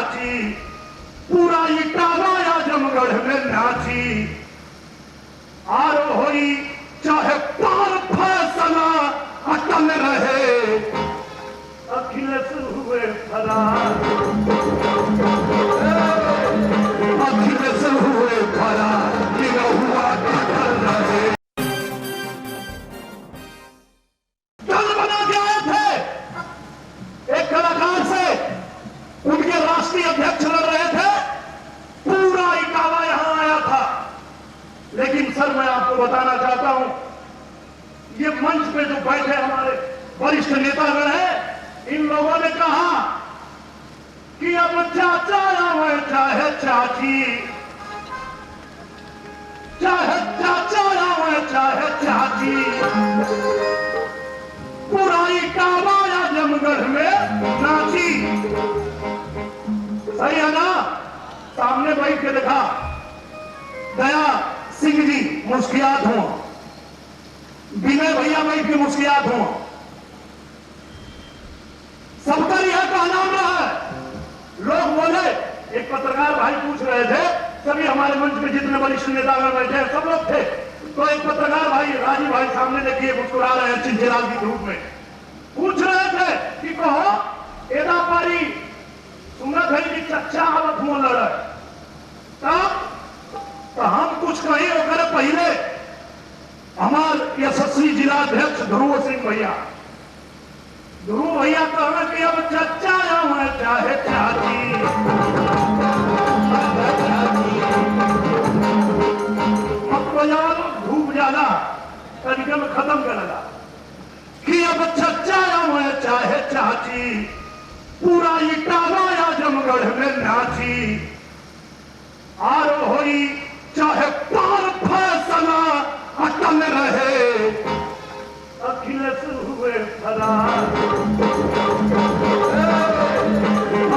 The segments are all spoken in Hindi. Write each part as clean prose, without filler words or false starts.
चाची, पूरा इटावा आजमगढ़ में नाची। आरो होई चाहे पार फैसला अटल रहे, अखिलेश हुए फरार, अखिलेश हुए फरार, हुआ अटल रहे। दल बना के आए थे एक कलाकार से, उनके राष्ट्रीय अध्यक्ष लड़ रहे थे, पूरा इटावा यहां आया था। लेकिन सर मैं आपको बताना चाहता हूं, ये मंच पे जो बैठे हमारे वरिष्ठ नेतागण हैं, इन लोगों ने कहा कि अब चाचा आवे चाहे चाची, चाहे चाचा आवे चाहे चाची, पूरा इटावा आजमगढ़ में नाची। सही है ना? सामने बैठ के देखा दया सिंह जी मुस्कियात हुआ, विनय भैया बैठ के मुस्कियात हुआ, सबका यह कहना रहा है। लोग बोले, एक पत्रकार भाई पूछ रहे थे, सभी हमारे मंच में जितने वरिष्ठ नेता बैठे हैं सब लोग थे, तो एक पत्रकार भाई राजीव भाई सामने देखिए मुस्कुरा रहे हैं चिंचिलाल की धूप में, पूछ रहे थे कि कहो एदा पारी सुनत है कि चच्चा आवत मोल लड़, तब तो हम कुछ कहीं होकर पहले हमारे यशस्वी जिलाध्यक्ष ध्रुव सिंह भैया, ध्रुव भैया कहना कि अब चच्चा आवे चाहे चाची, अब तो यार धूप ज्यादा तरीके में खत्म कर लगा कि अब चच्चा आवे चाहे चाची, पूरा इटावा आजमगढ़ में नाची। आरो होई चाहे पार फैसला अटल रहे, अखिलेश हुए फरार,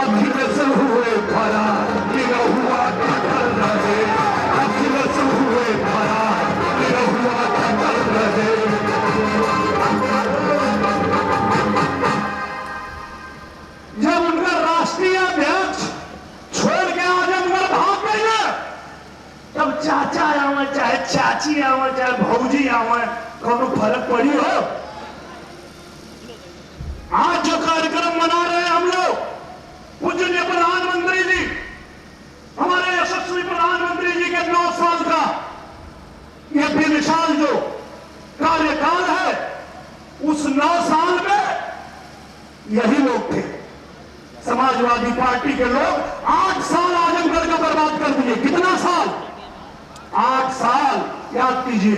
अखिलेश हुए फरार, हुआ अटल रहे, अखिलेश हुए फरार, हुआ अटल रहे। जब उनका राष्ट्रीय अध्यक्ष छोड़ के आजमगढ़ भाग गए, तब चाचा आवे चाहे चाची आवे चाहे भौजी आवे, कोनो फर्क पड़ी हो? आज जो कार्यक्रम मना रहे हैं हम लोग, पूजनीय प्रधानमंत्री जी, हमारे यशस्वी प्रधानमंत्री जी के 9 साल का ये बेमिसाल जो कार्यकाल है, उस 9 साल में यही लोग थे, समाजवादी पार्टी के लोग 8 साल आजमगढ़ का बर्बाद कर दिए। कितना साल? 8 साल, याद कीजिए।